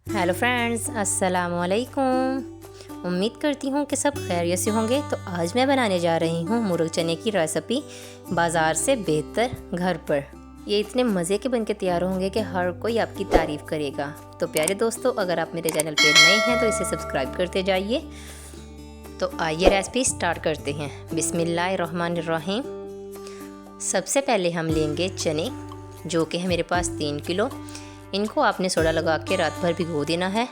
Hello friends, अस्सलाम वालेकुम। उम्मीद करती हूँ कि सब खैरियत से होंगे। तो आज मैं बनाने जा रही हूँ मुर्ग चने की रेसिपी बाज़ार से बेहतर घर पर। ये इतने मज़े के बनके तैयार होंगे कि हर कोई आपकी तारीफ़ करेगा। तो प्यारे दोस्तों, अगर आप मेरे चैनल पे नए हैं तो इसे सब्सक्राइब करते जाइए। तो आइए रेसिपी स्टार्ट करते हैं। बिस्मिल्लाहिर्रहमानिर्रहीम। सबसे पहले हम लेंगे चने, जो कि है मेरे पास 3 किलो। इनको आपने सोडा लगा के रात भर भिगो देना है।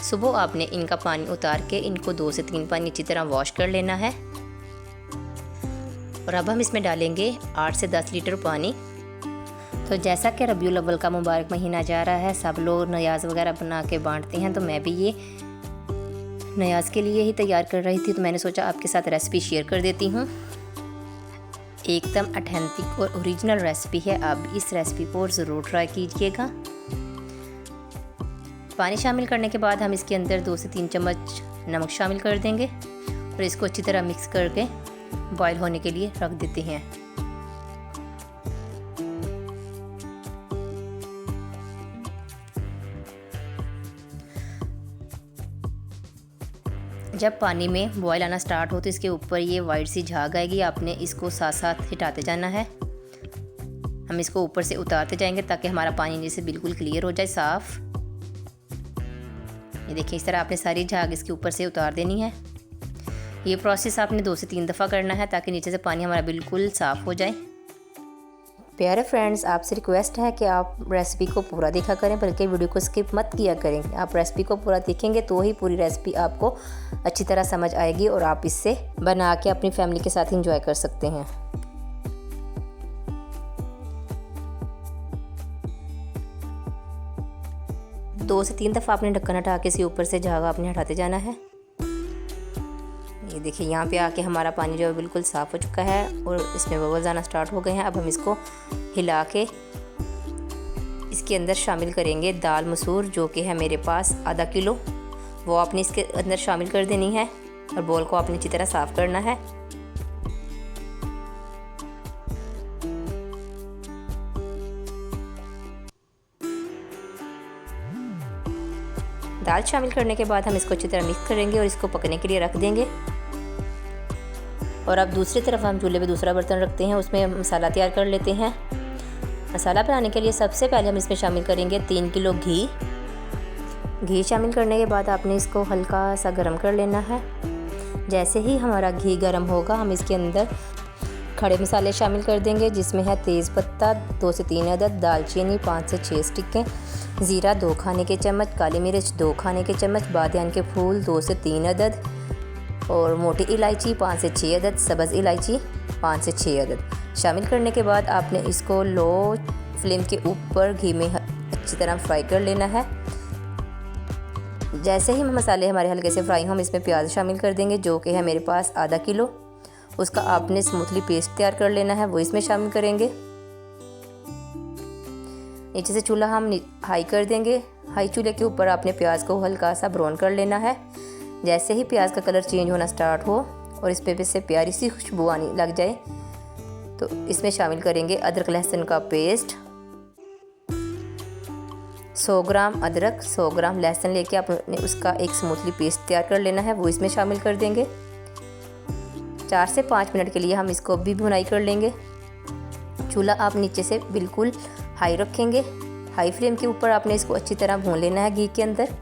सुबह आपने इनका पानी उतार के इनको 2 से 3 पानी अच्छी तरह वॉश कर लेना है। और अब हम इसमें डालेंगे 8 से 10 लीटर पानी। तो जैसा कि रबीउल अव्वल का मुबारक महीना जा रहा है, सब लोग नयाज़ वगैरह बना के बांटते हैं, तो मैं भी ये नयाज़ के लिए ही तैयार कर रही थी। तो मैंने सोचा आपके साथ रेसिपी शेयर कर देती हूँ। एकदम ऑथेंटिक और ओरिजिनल रेसिपी है। आप इस रेसिपी को ज़रूर ट्राई कीजिएगा। पानी शामिल करने के बाद हम इसके अंदर 2 से 3 चम्मच नमक शामिल कर देंगे और इसको अच्छी तरह मिक्स करके बॉईल होने के लिए रख देते हैं। जब पानी में बॉईल आना स्टार्ट हो तो इसके ऊपर ये वाइट सी झाग आएगी। आपने इसको साथ साथ हिटाते जाना है। हम इसको ऊपर से उतारते जाएंगे ताकि हमारा पानी जैसे बिल्कुल क्लियर हो जाए, साफ़। ये देखिए, इस तरह आपने सारी झाग इसके ऊपर से उतार देनी है। ये प्रोसेस आपने 2 से 3 दफ़ा करना है ताकि नीचे से पानी हमारा बिल्कुल साफ़ हो जाए। प्यारे फ्रेंड्स, आपसे रिक्वेस्ट है कि आप रेसिपी को पूरा देखा करें, बल्कि वीडियो को स्किप मत किया करें। आप रेसिपी को पूरा देखेंगे तो ही पूरी रेसिपी आपको अच्छी तरह समझ आएगी और आप इससे बना के अपनी फैमिली के साथ एंजॉय कर सकते हैं। दो से 3 दफ़ा आपने ढक्कन हटा के इसके ऊपर से झाग आपने हटाते जाना है। ये देखिए, यहाँ पे आके हमारा पानी जो है बिल्कुल साफ़ हो चुका है और इसमें बबल्स आना स्टार्ट हो गए हैं। अब हम इसको हिला के इसके अंदर शामिल करेंगे दाल मसूर, जो कि है मेरे पास आधा किलो। वो आपने इसके अंदर शामिल कर देनी है और बोल को आपने अच्छी तरह साफ़ करना है। दाल शामिल करने के बाद हम इसको अच्छी तरह मिक्स करेंगे और इसको पकने के लिए रख देंगे। और अब दूसरी तरफ हम चूल्हे पे दूसरा बर्तन रखते हैं, उसमें मसाला तैयार कर लेते हैं। मसाला बनाने के लिए सबसे पहले हम इसमें शामिल करेंगे 3 किलो घी। घी शामिल करने के बाद आपने इसको हल्का सा गर्म कर लेना है। जैसे ही हमारा घी गर्म होगा, हम इसके अंदर खड़े मसाले शामिल कर देंगे, जिसमें है तेज़पत्ता 2 से 3 अदद, दालचीनी 5 से 6 स्टिकें, ज़ीरा 2 खाने के चम्मच, काली मिर्च 2 खाने के चम्मच, बादियान के फूल 2 से 3 अदद और मोटी इलायची 5 से 6 अदद, सब्ज़ इलायची 5 से 6 अदद शामिल करने के बाद आपने इसको लो फ्लेम के ऊपर घी में अच्छी तरह फ्राई कर लेना है। जैसे ही मसाले हमारे हल्के से फ्राई हों, हम इसमें प्याज शामिल कर देंगे, जो कि है मेरे पास आधा किलो। उसका आपने स्मूथली पेस्ट तैयार कर लेना है, वो इसमें शामिल करेंगे। नीचे से चूल्हा हम हाई कर देंगे। हाई चूल्हे के ऊपर आपने प्याज को हल्का सा ब्राउन कर लेना है। जैसे ही प्याज का कलर चेंज होना स्टार्ट हो और इस पे से प्यारी सी खुशबू आने लग जाए, तो इसमें शामिल करेंगे अदरक लहसुन का पेस्ट। 100 ग्राम अदरक 100 ग्राम लहसुन लेके आपने उसका एक स्मूथली पेस्ट तैयार कर लेना है, वो इसमें शामिल कर देंगे। 4 से 5 मिनट के लिए हम इसको भी भुनाई कर लेंगे। चूल्हा आप नीचे से बिल्कुल हाई रखेंगे। हाई फ्लेम के ऊपर आपने इसको अच्छी तरह भून लेना है घी के अंदर।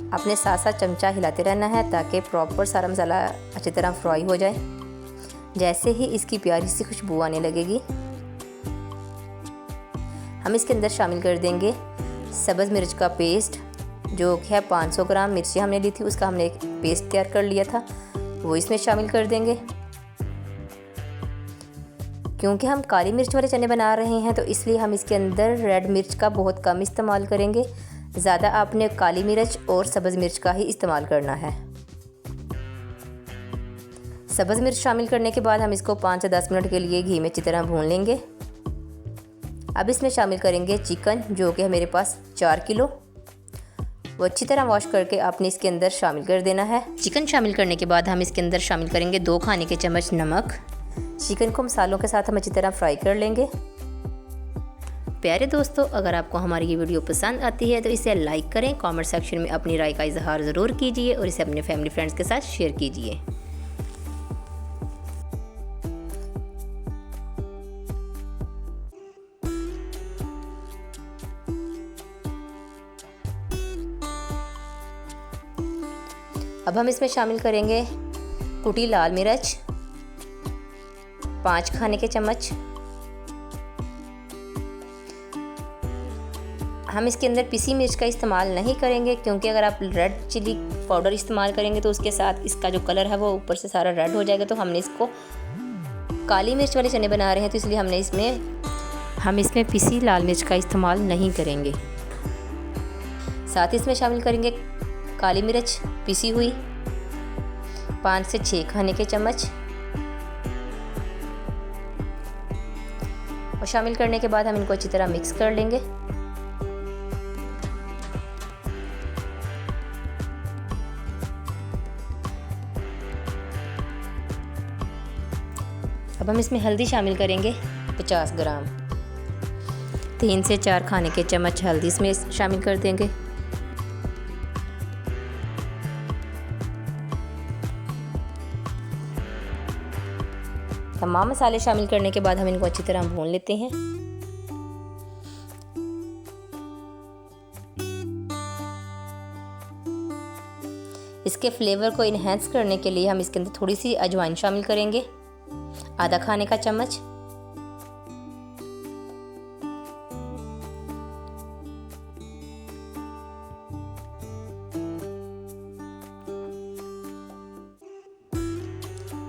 आपने साथ साथ चमचा हिलाते रहना है ताकि प्रॉपर सारा मसाला अच्छी तरह फ्राई हो जाए। जैसे ही इसकी प्यारी सी खुशबू आने लगेगी, हम इसके अंदर शामिल कर देंगे सब्ज़ मिर्च का पेस्ट, जो कि है 500 ग्राम मिर्ची हमने ली थी, उसका हमने एक पेस्ट तैयार कर लिया था, वो इसमें शामिल कर देंगे। क्योंकि हम काली मिर्च वाले चने बना रहे हैं, तो इसलिए हम इसके अंदर रेड मिर्च का बहुत कम इस्तेमाल करेंगे। ज़्यादा आपने काली मिर्च और सब्ज़ मिर्च का ही इस्तेमाल करना है। सब्ज़ मिर्च शामिल करने के बाद हम इसको 5 से 10 मिनट के लिए घी में अच्छी तरह भून लेंगे। अब इसमें शामिल करेंगे चिकन, जो कि है मेरे पास 4 किलो। वो अच्छी तरह वॉश करके आपने इसके अंदर शामिल कर देना है। चिकन शामिल करने के बाद हम इसके अंदर शामिल करेंगे 2 खाने के चम्मच नमक। चिकन को मसालों के साथ हम अच्छी तरह फ्राई कर लेंगे। प्यारे दोस्तों, अगर आपको हमारी ये वीडियो पसंद आती है तो इसे लाइक करें, कमेंट सेक्शन में अपनी राय का इजहार ज़रूर कीजिए और इसे अपने फैमिली फ्रेंड्स के साथ शेयर कीजिए। अब हम इसमें शामिल करेंगे कुटी लाल मिर्च 5 खाने के चम्मच। हम इसके अंदर पिसी मिर्च का इस्तेमाल नहीं करेंगे, क्योंकि अगर आप रेड चिली पाउडर इस्तेमाल करेंगे तो उसके साथ इसका जो कलर है वो ऊपर से सारा रेड हो जाएगा। तो हमने इसको काली मिर्च वाले चने बना रहे हैं, तो इसलिए हम इसमें पिसी लाल मिर्च का इस्तेमाल नहीं करेंगे। साथ ही इसमें शामिल करेंगे काली मिर्च पिसी हुई 5 से 6 खाने के चम्मच। और शामिल करने के बाद हम इनको अच्छी तरह मिक्स कर लेंगे। अब हम इसमें हल्दी शामिल करेंगे 50 ग्राम। 3 से 4 खाने के चम्मच हल्दी इसमें शामिल कर देंगे। तमाम मसाले शामिल करने के बाद हम इनको अच्छी तरह भून लेते हैं। इसके फ्लेवर को इन्हेंस करने के लिए हम इसके अंदर थोड़ी सी अजवाइन शामिल करेंगे, आधा खाने का चम्मच।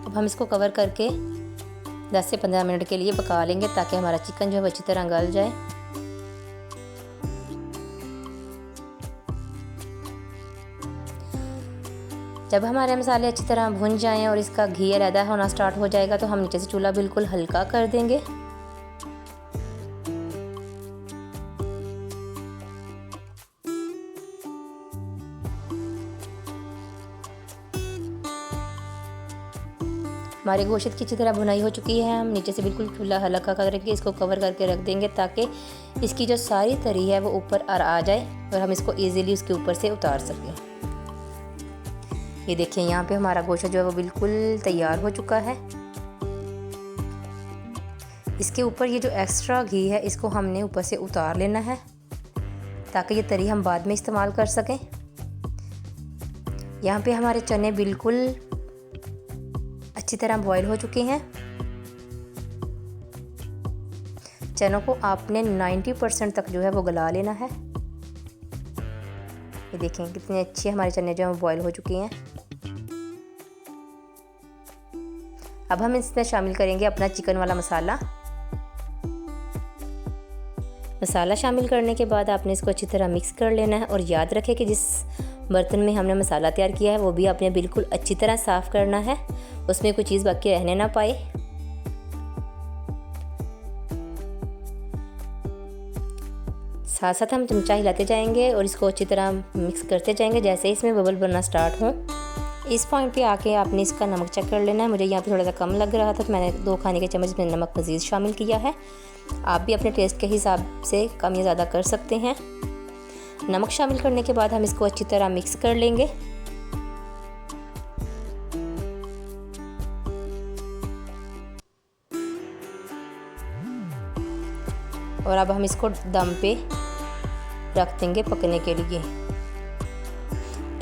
अब हम इसको कवर करके 10 से 15 मिनट के लिए पका लेंगे, ताकि हमारा चिकन जो है अच्छी तरह गल जाए। जब हमारे मसाले अच्छी तरह भुन जाएं और इसका घी अलग होना स्टार्ट हो जाएगा, तो हम नीचे से चूल्हा बिल्कुल हल्का कर देंगे। हमारे गोश्त की अच्छी तरह भुनाई हो चुकी है। हम नीचे से बिल्कुल चूल्हा हल्का करके इसको कवर करके रख देंगे, ताकि इसकी जो सारी तरी है वो ऊपर आ जाए और हम इसको इजीली उसके ऊपर से उतार सकें। ये देखिए, यहाँ पे हमारा गोश्त जो है वो बिल्कुल तैयार हो चुका है। इसके ऊपर ये जो एक्स्ट्रा घी है इसको हमने ऊपर से उतार लेना है, ताकि ये तरी हम बाद में इस्तेमाल कर सकें। यहाँ पे हमारे चने बिल्कुल अच्छी तरह बॉईल हो चुके हैं। चनों को आपने 90% तक जो है वो गला लेना है। ये देखें कितने अच्छे हमारे चने जो हैं बॉईल हो चुके हैं। अब हम इसमें शामिल करेंगे अपना चिकन वाला मसाला। मसाला शामिल करने के बाद आपने इसको अच्छी तरह मिक्स कर लेना है, और याद रखें कि जिस बर्तन में हमने मसाला तैयार किया है वो भी आपने बिल्कुल अच्छी तरह साफ़ करना है, उसमें कोई चीज़ बाकी रहने ना पाए। साथ साथ हम चमचा हिलाते जाएंगे और इसको अच्छी तरह मिक्स करते जाएंगे। जैसे इसमें बबल बनना स्टार्ट हो, इस पॉइंट पे आके आपने इसका नमक चेक कर लेना है। मुझे यहाँ पे थोड़ा सा कम लग रहा था, तो मैंने 2 खाने के चम्मच में नमक मज़ीद शामिल किया है। आप भी अपने टेस्ट के हिसाब से कम या ज़्यादा कर सकते हैं। नमक शामिल करने के बाद हम इसको अच्छी तरह मिक्स कर लेंगे। और अब हम इसको दम पे रख देंगे पकने के लिए।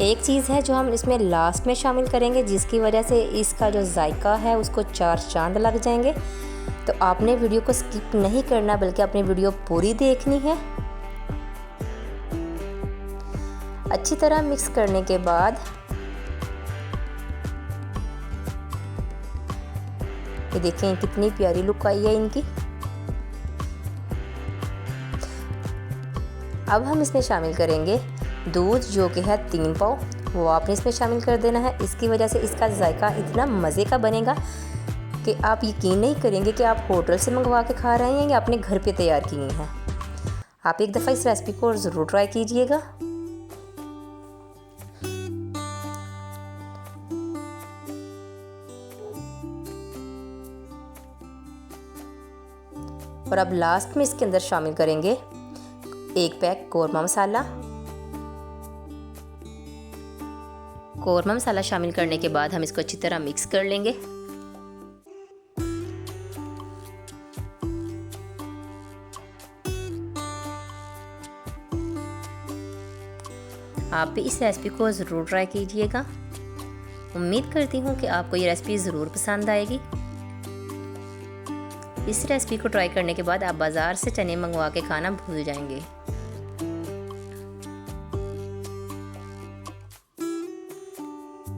एक चीज़ है जो हम इसमें लास्ट में शामिल करेंगे, जिसकी वजह से इसका जो जायका है उसको 4 चांद लग जाएंगे। तो आपने वीडियो को स्किप नहीं करना, बल्कि अपनी वीडियो पूरी देखनी है। अच्छी तरह मिक्स करने के बाद ये देखें कितनी प्यारी लुक आई है इनकी। अब हम इसमें शामिल करेंगे दूध, जो कि है 3 पाव, वो आपने इसमें शामिल कर देना है। इसकी वजह से इसका जायका इतना मज़े का बनेगा कि आप यकीन नहीं करेंगे कि आप होटल से मंगवा के खा रहे हैं या अपने घर पे तैयार किए हैं। आप एक दफ़ा इस रेसिपी को ज़रूर ट्राई कीजिएगा। और अब लास्ट में इसके अंदर शामिल करेंगे 1 पैक कौरमा मसाला। कौरमा मसाला शामिल करने के बाद हम इसको अच्छी तरह मिक्स कर लेंगे। आप भी इस रेसिपी को ज़रूर ट्राई कीजिएगा। उम्मीद करती हूँ कि आपको ये रेसिपी ज़रूर पसंद आएगी। इस रेसिपी को ट्राई करने के बाद आप बाज़ार से चने मंगवा के खाना भूल जाएंगे।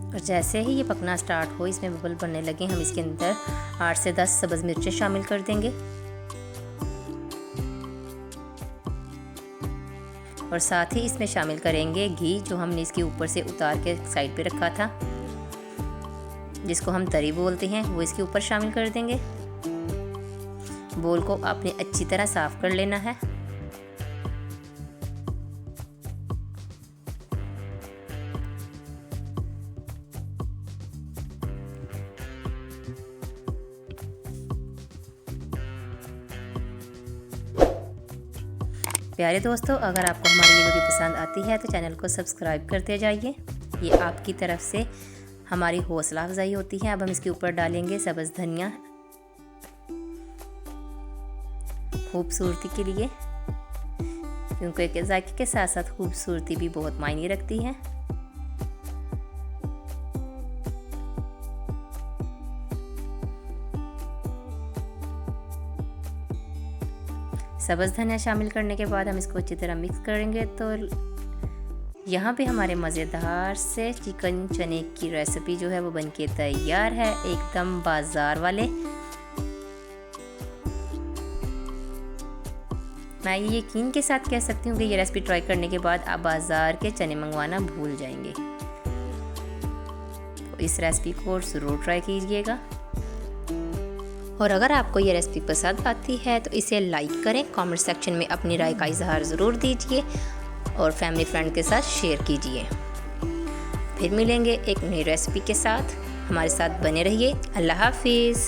और जैसे ही ये पकना स्टार्ट हो, इसमें बबल बनने लगे, हम इसके अंदर 8 से 10 सब्ज़ मिर्चें शामिल कर देंगे और साथ ही इसमें शामिल करेंगे घी, जो हमने इसके ऊपर से उतार के साइड पे रखा था, जिसको हम तरी बोलते हैं, वो इसके ऊपर शामिल कर देंगे। बोल को आपने अच्छी तरह साफ कर लेना है। प्यारे दोस्तों, अगर आपको हमारी ये वीडियो पसंद आती है तो चैनल को सब्सक्राइब करते जाइए। ये आपकी तरफ से हमारी हौसला अफजाई होती है। अब हम इसके ऊपर डालेंगे सब्ज़ धनिया खूबसूरती के लिए, क्योंकि जायके के साथ साथ खूबसूरती भी बहुत मायने रखती है। सब्ज़ धनिया शामिल करने के बाद हम इसको अच्छी तरह मिक्स करेंगे। तो यहाँ पे हमारे मज़ेदार से चिकन चने की रेसिपी जो है वो बनके तैयार है, एकदम बाज़ार वाले। मैं ये यकीन के साथ कह सकती हूँ कि ये रेसिपी ट्राई करने के बाद आप बाज़ार के चने मंगवाना भूल जाएंगे। तो इस रेसिपी को ज़रूर ट्राई कीजिएगा। और अगर आपको ये रेसिपी पसंद आती है तो इसे लाइक करें, कमेंट सेक्शन में अपनी राय का इजहार ज़रूर दीजिए और फैमिली फ्रेंड के साथ शेयर कीजिए। फिर मिलेंगे एक नई रेसिपी के साथ, हमारे साथ बने रहिए। अल्लाह हाफिज़।